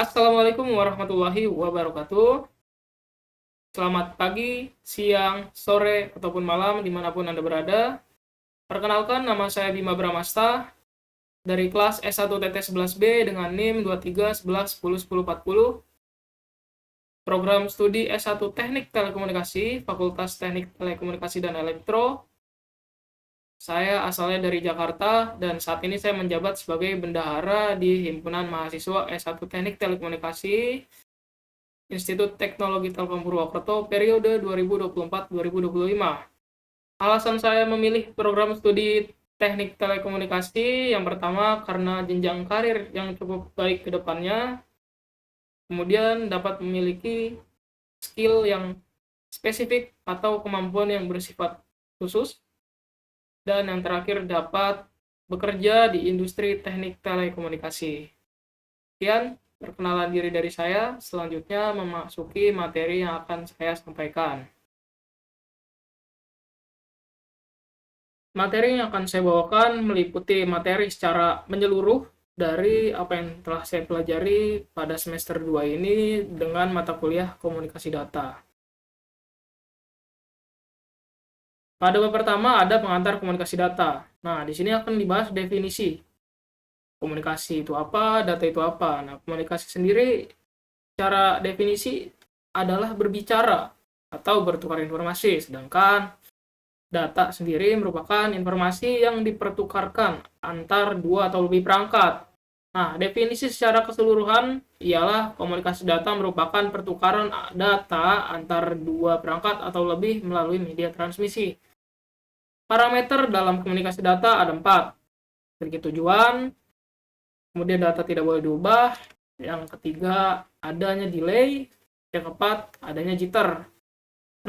Assalamualaikum warahmatullahi wabarakatuh. Selamat pagi, siang, sore, ataupun malam dimanapun Anda berada. Perkenalkan, nama saya Bima Bramasta dari kelas S1 TT11B dengan NIM 2311101040. Program studi S1 Teknik Telekomunikasi, Fakultas Teknik Telekomunikasi dan Elektro. Saya asalnya dari Jakarta dan saat ini saya menjabat sebagai bendahara di Himpunan Mahasiswa S1 Teknik Telekomunikasi Institut Teknologi Telkom Purwokerto periode 2024-2025. Alasan saya memilih program studi Teknik Telekomunikasi yang pertama karena jenjang karir yang cukup baik ke depannya, kemudian dapat memiliki skill yang spesifik atau kemampuan yang bersifat khusus, dan yang terakhir dapat bekerja di industri teknik telekomunikasi. Sekian perkenalan diri dari saya, selanjutnya memasuki materi yang akan saya sampaikan. Materi yang akan saya bawakan meliputi materi secara menyeluruh dari apa yang telah saya pelajari pada semester 2 ini dengan mata kuliah komunikasi data. Pada bab pertama ada pengantar komunikasi data. Nah, di sini akan dibahas definisi. Komunikasi itu apa, data itu apa. Nah, komunikasi sendiri secara definisi adalah berbicara atau bertukar informasi, sedangkan data sendiri merupakan informasi yang dipertukarkan antar dua atau lebih perangkat. Nah, definisi secara keseluruhan ialah komunikasi data merupakan pertukaran data antar dua perangkat atau lebih melalui media transmisi. Parameter dalam komunikasi data ada 4. Sedikit tujuan, kemudian data tidak boleh diubah, yang ketiga adanya delay, yang keempat adanya jitter.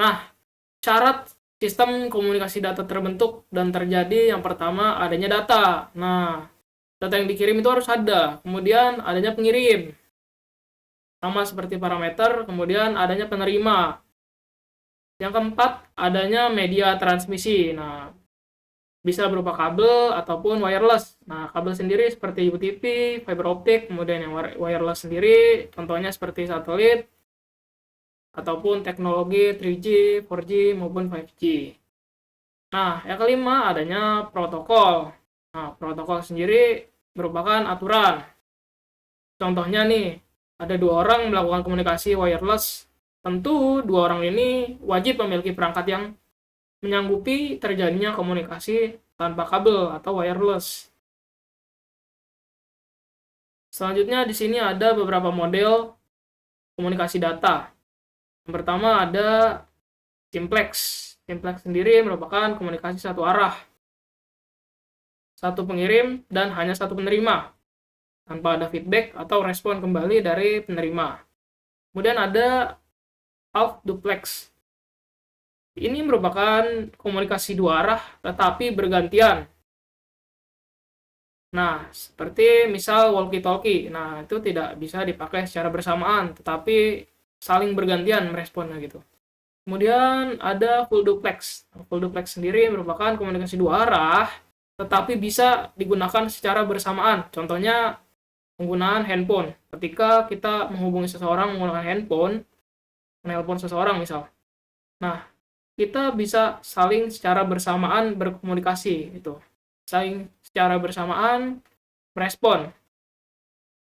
Nah, syarat sistem komunikasi data terbentuk dan terjadi yang pertama adanya data. Nah, data yang dikirim itu harus ada, kemudian adanya pengirim, sama seperti parameter, kemudian adanya penerima. Yang keempat adanya media transmisi. Nah, bisa berupa kabel ataupun wireless. Nah, kabel sendiri seperti UTP, fiber optik, kemudian yang wireless sendiri contohnya seperti satelit ataupun teknologi 3G, 4G maupun 5G. Nah, yang kelima adanya protokol. Nah, protokol sendiri merupakan aturan. Contohnya nih, ada 2 orang melakukan komunikasi wireless. Tentu 2 orang ini wajib memiliki perangkat yang menyanggupi terjadinya komunikasi tanpa kabel atau wireless. Selanjutnya di sini ada beberapa model komunikasi data. Yang pertama ada simplex. Simplex sendiri merupakan komunikasi satu arah. Satu pengirim dan hanya satu penerima, tanpa ada feedback atau respon kembali dari penerima. Kemudian ada half duplex. Ini merupakan komunikasi 2 arah tetapi bergantian. Nah, seperti misal walkie-talkie. Nah, itu tidak bisa dipakai secara bersamaan, tetapi saling bergantian meresponnya gitu. Kemudian ada full duplex. Full duplex sendiri merupakan komunikasi 2 arah, tetapi bisa digunakan secara bersamaan. Contohnya penggunaan handphone. Ketika kita menghubungi seseorang menggunakan handphone, menelpon seseorang misal. Nah, kita bisa saling secara bersamaan berkomunikasi gitu. Saling secara bersamaan merespon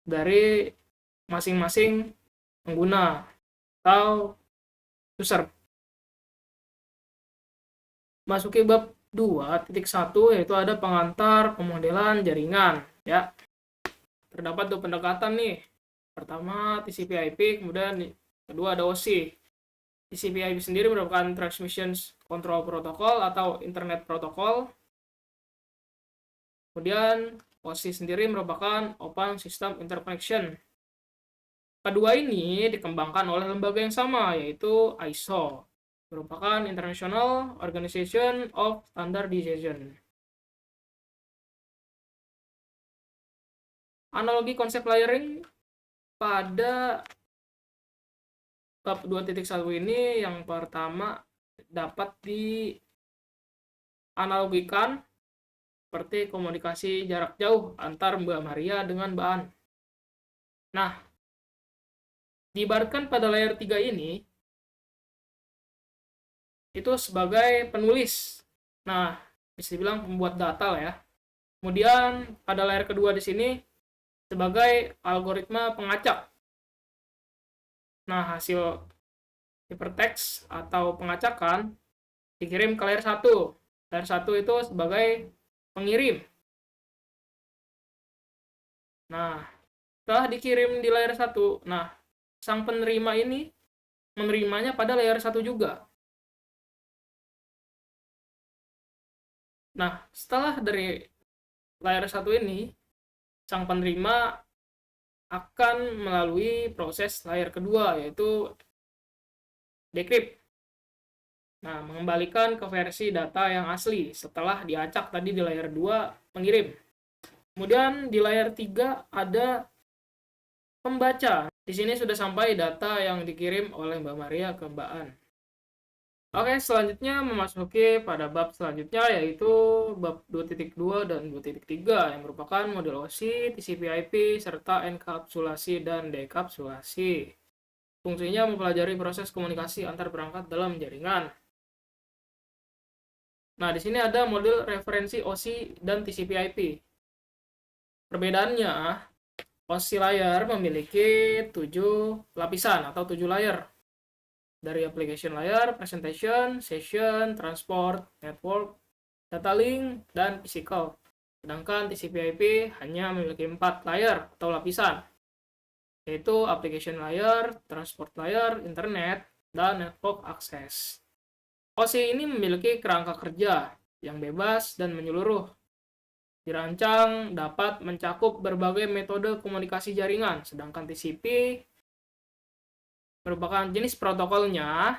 dari masing-masing pengguna atau user. Masuki bab 2.1 yaitu ada pengantar pemodelan jaringan ya. Terdapat 2 pendekatan nih. Pertama TCP/IP, kemudian kedua ada OSI. TCP/IP sendiri merupakan Transmission Control Protocol atau Internet Protocol. Kemudian OSI sendiri merupakan Open System Interconnection. Kedua ini dikembangkan oleh lembaga yang sama, yaitu ISO, merupakan International Organization of Standardization. Analogi konsep layering pada bab 2.1 ini yang pertama dapat dianalogikan seperti komunikasi jarak jauh antar Mbak Maria dengan Mbak An. Nah, Diibaratkan pada layer 3 ini itu sebagai penulis. Nah, bisa dibilang pembuat data lah ya. Kemudian pada layer kedua di sini sebagai algoritma pengacak. Nah, hasil hypertext atau pengacakan dikirim ke layer 1. Layer 1 itu sebagai pengirim. Nah, setelah dikirim di layer 1, nah, sang penerima ini menerimanya pada layer 1 juga. Nah, setelah dari layer 1 ini, sang penerima akan melalui proses layer kedua, yaitu decrypt. Nah, mengembalikan ke versi data yang asli setelah diacak tadi di layer 2 pengirim. Kemudian di layer 3 ada pembaca. Di sini sudah sampai data yang dikirim oleh Mbak Maria ke Mbak An. Oke, selanjutnya memasuki pada bab selanjutnya, yaitu bab 2.2 dan 2.3 yang merupakan model OSI, TCP/IP, serta enkapsulasi dan dekapsulasi. Fungsinya mempelajari proses komunikasi antar perangkat dalam jaringan. Nah, di sini ada model referensi OSI dan TCP/IP. Perbedaannya, OSI layer memiliki 7 lapisan atau 7 layer. Dari application layer, presentation, session, transport, network, data link, dan physical. Sedangkan TCP/IP hanya memiliki 4 layer atau lapisan, yaitu application layer, transport layer, internet, dan network access. OSI ini memiliki kerangka kerja yang bebas dan menyeluruh. Dirancang dapat mencakup berbagai metode komunikasi jaringan, sedangkan TCP merupakan jenis protokolnya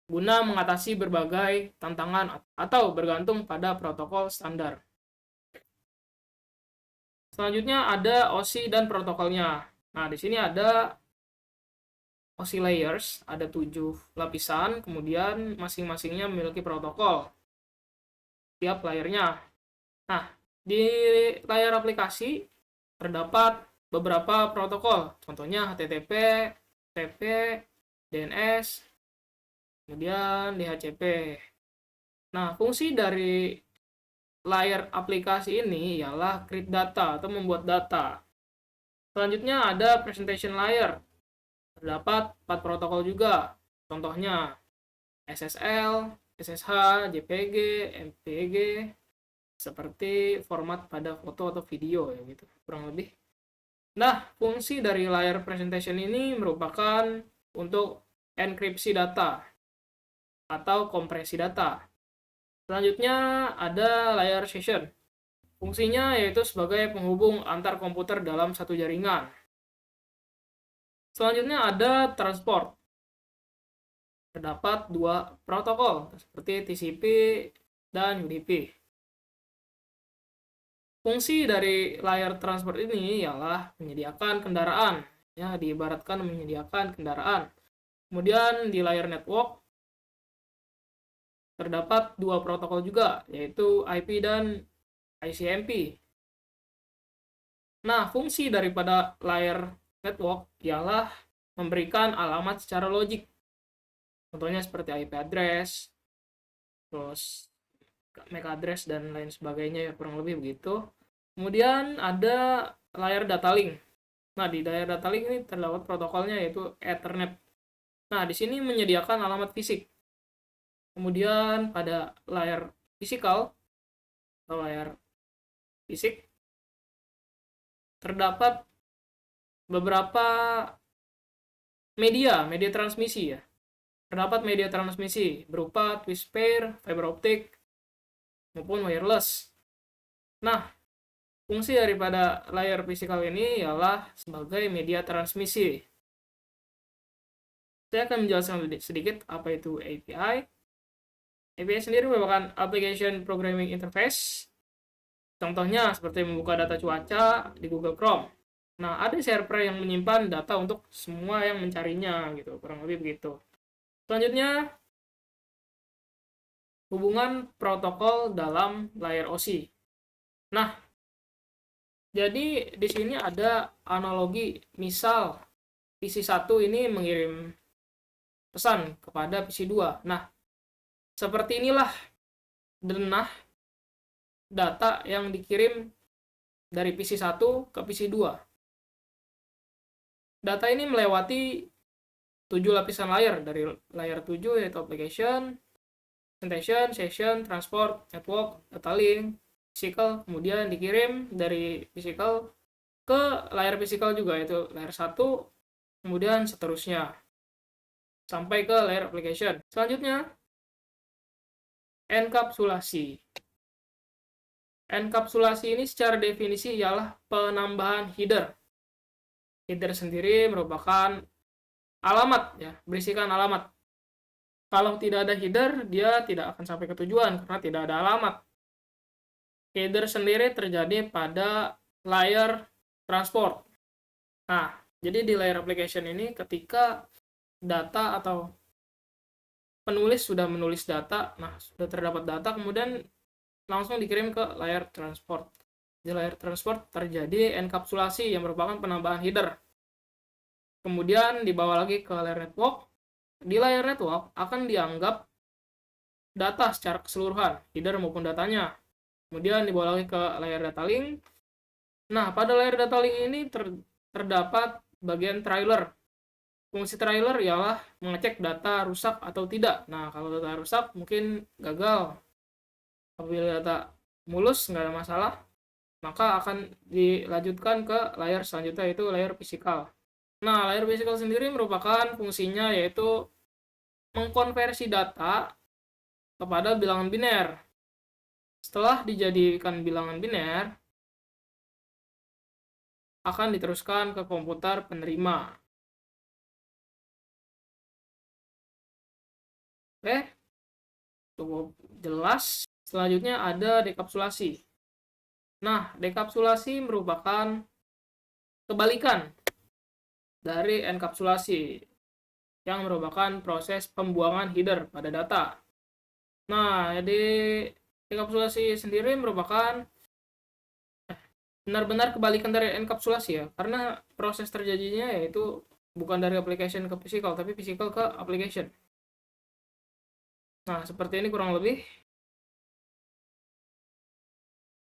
guna mengatasi berbagai tantangan atau bergantung pada protokol standar. Selanjutnya ada OSI dan protokolnya. Nah, di sini ada OSI layers, ada 7 lapisan, kemudian masing-masingnya memiliki protokol tiap layernya. Nah, di layar aplikasi terdapat beberapa protokol, contohnya HTTP, FTP, DNS, kemudian DHCP. Nah, fungsi dari layar aplikasi ini ialah create data atau membuat data. Selanjutnya ada presentation layer. Terdapat 4 protokol juga. Contohnya SSL, SSH, JPG, MPG, seperti format pada foto atau video ya gitu, kurang lebih. Nah, fungsi dari layar presentation ini merupakan untuk enkripsi data atau kompresi data. Selanjutnya ada layar session. Fungsinya yaitu sebagai penghubung antar komputer dalam satu jaringan. Selanjutnya ada transport. Terdapat 2 protokol seperti TCP dan UDP. Fungsi dari layar transport ini ialah menyediakan kendaraan, ya, diibaratkan menyediakan kendaraan. Kemudian di layar network terdapat 2 protokol juga, yaitu IP dan ICMP. Nah, fungsi daripada layar network ialah memberikan alamat secara logik. Contohnya seperti IP address, terus MAC address dan lain sebagainya, ya kurang lebih begitu. Kemudian ada layar data link. Nah, di layar data link ini terdapat protokolnya yaitu Ethernet. Nah, di sini menyediakan alamat fisik. Kemudian pada layar fisikal atau layar fisik terdapat beberapa media transmisi ya. Terdapat media transmisi berupa twist pair, fiber optic, maupun wireless. Nah, fungsi daripada layar fisikal ini ialah sebagai media transmisi. Saya akan menjelaskan sedikit apa itu API. API sendiri merupakan Application Programming Interface. Contohnya seperti membuka data cuaca di Google Chrome. Nah, ada server yang menyimpan data untuk semua yang mencarinya gitu, kurang lebih begitu. Selanjutnya, hubungan protokol dalam layar OSI. Nah, jadi di sini ada analogi, misal PC1 ini mengirim pesan kepada PC2. Nah, seperti inilah denah data yang dikirim dari PC1 ke PC2. Data ini melewati 7 lapisan layer, dari layer 7 yaitu application, presentation, session, transport, network, data link, physical, kemudian dikirim dari physical ke layer physical juga, yaitu layer 1, kemudian seterusnya sampai ke layer application. Selanjutnya, enkapsulasi. Enkapsulasi ini secara definisi ialah penambahan header. Header sendiri merupakan alamat, ya, berisikan alamat. Kalau tidak ada header, dia tidak akan sampai ke tujuan karena tidak ada alamat. Header sendiri terjadi pada layer transport. Nah, jadi di layer application ini ketika data atau penulis sudah menulis data, nah sudah terdapat data, kemudian langsung dikirim ke layer transport. Di layer transport terjadi enkapsulasi yang merupakan penambahan header. Kemudian dibawa lagi ke layer network. Di layer network akan dianggap data secara keseluruhan, header maupun datanya. Kemudian dibawa lagi ke layer data link. Nah, pada layer data link ini terdapat bagian trailer. Fungsi trailer ialah mengecek data rusak atau tidak. Nah, kalau data rusak mungkin gagal. Apabila data mulus, nggak ada masalah, maka akan dilanjutkan ke layer selanjutnya, yaitu layer physical. Nah, layer physical sendiri merupakan fungsinya yaitu mengkonversi data kepada bilangan biner. Setelah dijadikan bilangan biner, akan diteruskan ke komputer penerima. Oke, cukup jelas. Selanjutnya ada dekapsulasi. Nah, dekapsulasi merupakan kebalikan dari enkapsulasi, yang merupakan proses pembuangan header pada data. Nah, jadi dekapsulasi sendiri merupakan benar-benar kebalikan dari enkapsulasi, ya, karena proses terjadinya yaitu bukan dari application ke physical, tapi physical ke application. Nah, seperti ini kurang lebih.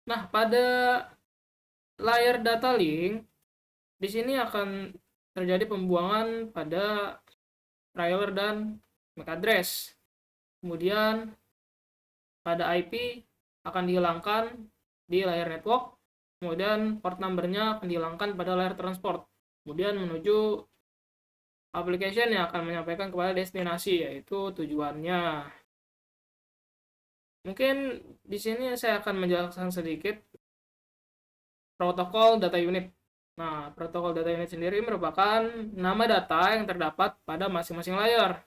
Nah, pada layer data link, di sini akan terjadi pembuangan pada trailer dan MAC address. Kemudian pada IP akan dihilangkan di layer network, kemudian port number-nya akan dihilangkan pada layer transport, kemudian menuju application yang akan menyampaikan kepada destinasi, yaitu tujuannya. Mungkin di sini saya akan menjelaskan sedikit protokol data unit. Nah, protokol data unit sendiri merupakan nama data yang terdapat pada masing-masing layer.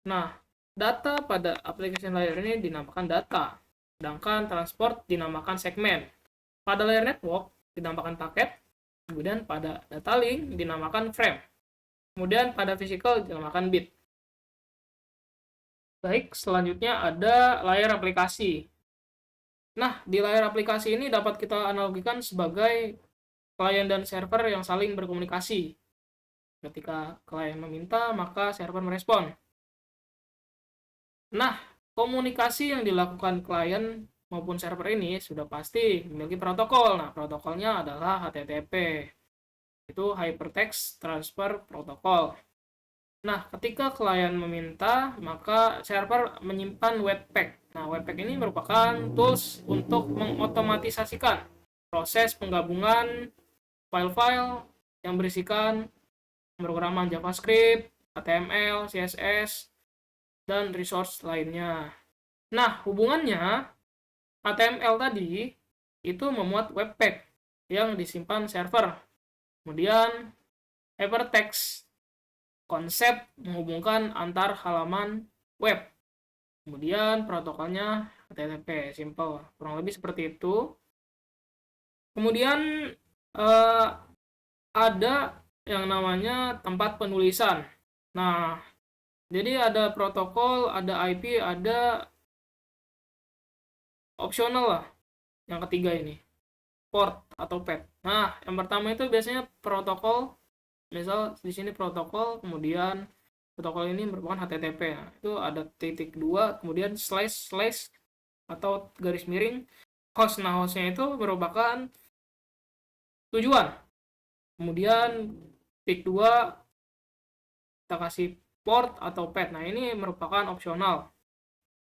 Nah, data pada application layer ini dinamakan data, sedangkan transport dinamakan segmen. Pada layer network dinamakan paket, kemudian pada data link dinamakan frame, kemudian pada physical dinamakan bit. Baik, selanjutnya ada layer aplikasi. Nah, di layer aplikasi ini dapat kita analogikan sebagai klien dan server yang saling berkomunikasi. Ketika klien meminta, maka server merespon. Nah, komunikasi yang dilakukan klien maupun server ini sudah pasti memiliki protokol. Nah, protokolnya adalah HTTP. Itu Hypertext Transfer Protocol. Nah, ketika klien meminta, maka server menyimpan webpack. Nah, webpack ini merupakan tools untuk mengotomatisasikan proses penggabungan file-file yang berisikan pemrograman JavaScript, HTML, CSS, dan resource lainnya. Nah, hubungannya HTML tadi itu memuat webpack yang disimpan server. Kemudian hypertext, konsep menghubungkan antar halaman web. Kemudian protokolnya HTTP, simple, kurang lebih seperti itu. Kemudian ada yang namanya tempat penulisan. Nah, jadi ada protokol, ada IP, ada opsional lah. Yang ketiga ini, port atau path. Nah, yang pertama itu biasanya protokol misal di sini protokol, kemudian protokol ini merupakan HTTP. Nah, itu ada titik dua, kemudian slash slash atau garis miring host. Nah, hostnya itu merupakan tujuan. Kemudian titik dua kita kasih port atau path. Nah, ini merupakan opsional.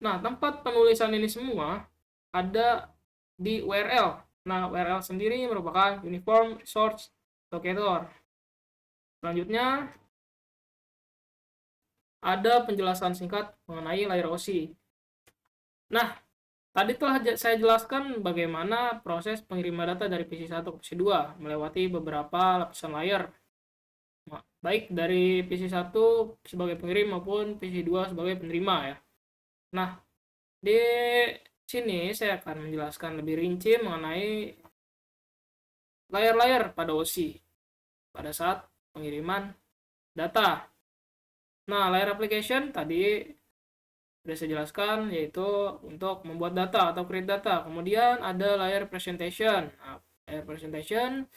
Nah, tempat penulisan ini semua ada di URL. Nah, URL sendiri merupakan Uniform Resource Locator. Selanjutnya, ada penjelasan singkat mengenai layer OSI. Nah, tadi telah saya jelaskan bagaimana proses pengiriman data dari PC1 ke PC2 melewati beberapa lapisan layer. Baik dari PC1 sebagai pengirim maupun PC2 sebagai penerima ya. Nah, di sini saya akan menjelaskan lebih rinci mengenai layer-layer pada OSI pada saat pengiriman data. Nah, layer application tadi sudah saya jelaskan, yaitu untuk membuat data atau create data. Kemudian ada layer presentation. Nah, layer presentation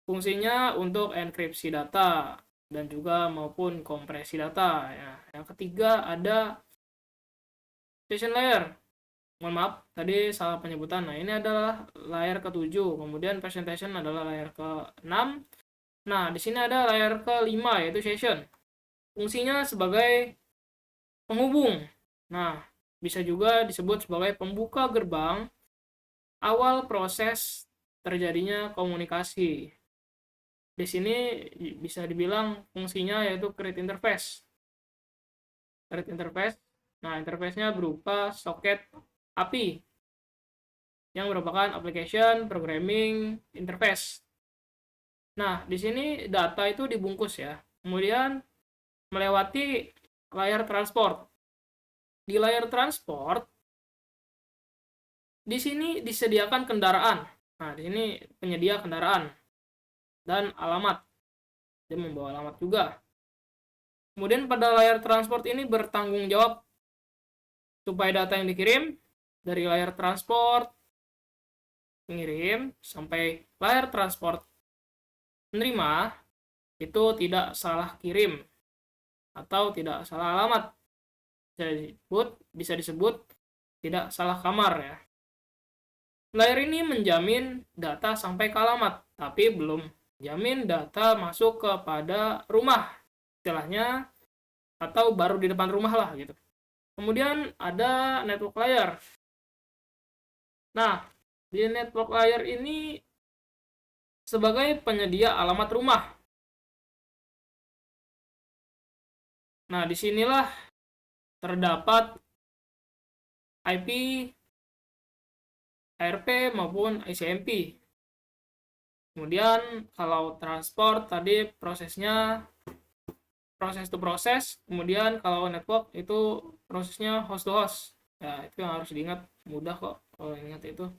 fungsinya untuk enkripsi data dan juga maupun kompresi data ya. Yang ketiga ada session layer. Mohon maaf, tadi salah penyebutan. Nah, ini adalah layer ke-7. Kemudian presentation adalah layer ke-6. Nah, di sini ada layer ke-5 yaitu session. Fungsinya sebagai penghubung. Nah, bisa juga disebut sebagai pembuka gerbang awal proses terjadinya komunikasi. Di sini bisa dibilang fungsinya yaitu create interface. Create interface. Nah, interface-nya berupa soket API yang merupakan application programming interface. Nah, di sini data itu dibungkus ya. Kemudian melewati layer transport. Di layer transport di sini disediakan kendaraan. Nah, di sini penyedia kendaraan dan alamat. Dia membawa alamat juga. Kemudian pada layer transport ini bertanggung jawab supaya data yang dikirim dari layer transport pengirim sampai layer transport penerima itu tidak salah kirim atau tidak salah alamat. Bisa disebut tidak salah kamar ya. Layer ini menjamin data sampai ke alamat, tapi belum menjamin data masuk kepada rumah, istilahnya, atau baru di depan rumah lah gitu. Kemudian ada network layer. Nah, di network layer ini sebagai penyedia alamat rumah. Nah, disinilah terdapat IP, ARP maupun ICMP. Kemudian kalau transport tadi prosesnya proses to proses, kemudian kalau network itu prosesnya host to host. Ya, itu yang harus diingat, mudah kok kalau ingat itu.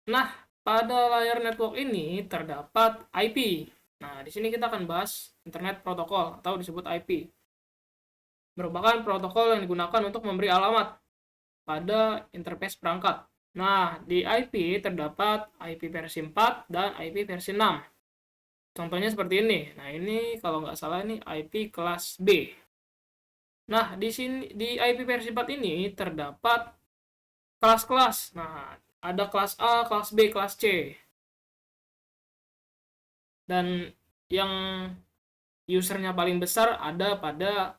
Nah, pada layar network ini terdapat IP. Nah, di sini kita akan bahas internet protokol atau disebut IP. Merupakan protokol yang digunakan untuk memberi alamat pada interface perangkat. Nah, di IP terdapat IP versi 4 dan IP versi 6. Contohnya seperti ini. Nah, ini kalau nggak salah ini IP kelas B. Nah, di sini di IP versi 4 ini terdapat kelas-kelas. Nah, ada kelas A, kelas B, kelas C. Dan yang usernya paling besar ada pada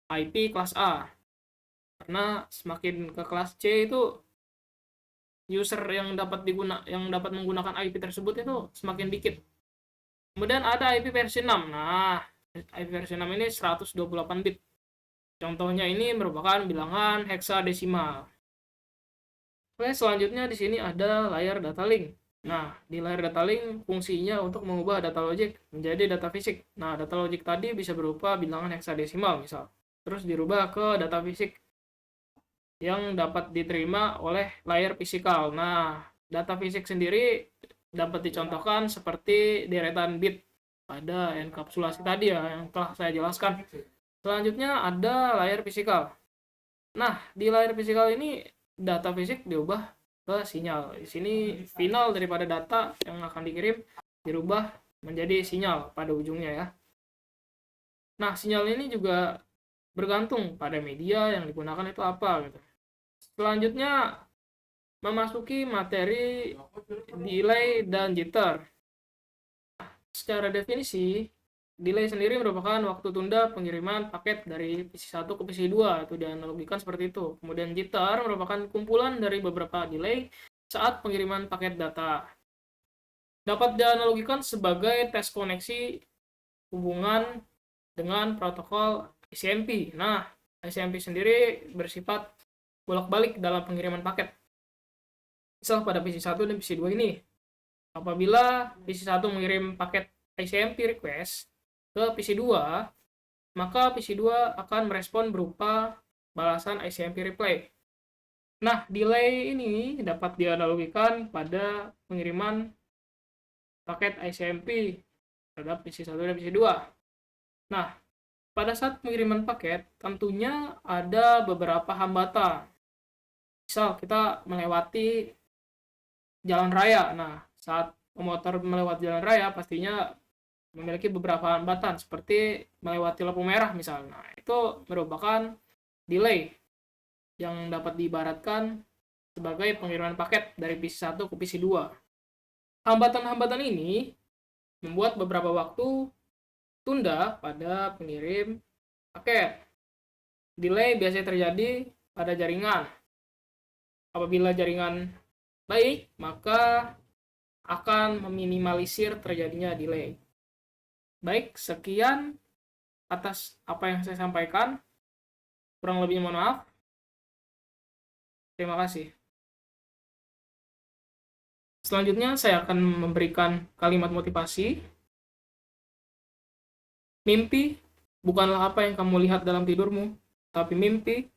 IP kelas A. Karena semakin ke kelas C itu user yang dapat menggunakan IP tersebut itu semakin dikit. Kemudian ada IP versi 6. Nah, IP versi 6 ini 128 bit. Contohnya ini merupakan bilangan heksadesimal. Oke, selanjutnya di sini ada layar data link. Nah, di layar data link fungsinya untuk mengubah data logik menjadi data fisik. Nah, data logik tadi bisa berupa bilangan heksadesimal misal. Terus dirubah ke data fisik yang dapat diterima oleh layar fisikal. Nah, data fisik sendiri dapat dicontohkan seperti deretan bit pada enkapsulasi tadi ya yang telah saya jelaskan. Selanjutnya ada layar fisikal. Nah, di layar fisikal ini data fisik diubah ke sinyal. Di sini final daripada data yang akan dikirim dirubah menjadi sinyal pada ujungnya ya. Nah, sinyal ini juga bergantung pada media yang digunakan itu apa gitu. Selanjutnya memasuki materi delay dan jitter. Secara definisi, delay sendiri merupakan waktu tunda pengiriman paket dari PC1 ke PC2, itu dianalogikan seperti itu. Kemudian jitter merupakan kumpulan dari beberapa delay saat pengiriman paket data. Dapat dianalogikan sebagai tes koneksi hubungan dengan protokol ICMP. Nah, ICMP sendiri bersifat bolak-balik dalam pengiriman paket. Misal pada PC1 dan PC2 ini, apabila PC1 mengirim paket ICMP request ke PC2, maka PC2 akan merespon berupa balasan ICMP reply. Nah, delay ini dapat dianalogikan pada pengiriman paket ICMP terhadap PC1 dan PC2. Nah, pada saat pengiriman paket, tentunya ada beberapa hambatan. Misal kita melewati jalan raya. Nah, saat pemotor melewati jalan raya, pastinya memiliki beberapa hambatan, seperti melewati lampu merah misalnya. Nah, itu merupakan delay yang dapat diibaratkan sebagai pengiriman paket dari PC1 ke PC2. Hambatan-hambatan ini membuat beberapa waktu tunda pada pengirim paket. Delay biasanya terjadi pada jaringan. Apabila jaringan baik, maka akan meminimalisir terjadinya delay. Baik, sekian atas apa yang saya sampaikan. Kurang lebihnya mohon maaf. Terima kasih. Selanjutnya saya akan memberikan kalimat motivasi. Mimpi bukanlah apa yang kamu lihat dalam tidurmu, tapi mimpi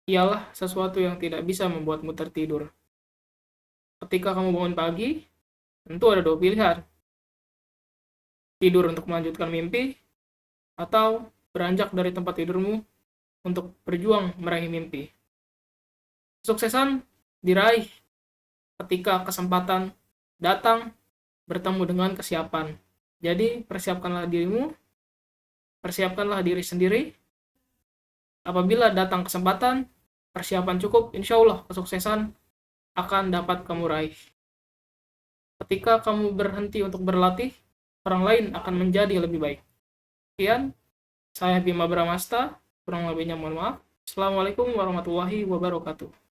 ialah sesuatu yang tidak bisa membuatmu tertidur. Ketika kamu bangun pagi, tentu ada dua pilihan. Tidur untuk melanjutkan mimpi, atau beranjak dari tempat tidurmu untuk berjuang meraih mimpi. Kesuksesan diraih ketika kesempatan datang bertemu dengan kesiapan. Jadi, persiapkanlah dirimu, persiapkanlah diri sendiri. Apabila datang kesempatan, persiapan cukup, insya Allah kesuksesan akan dapat kamu raih. Ketika kamu berhenti untuk berlatih, orang lain akan menjadi lebih baik. Sekian, saya Bima Bramasta, kurang lebihnya mohon maaf. Assalamualaikum warahmatullahi wabarakatuh.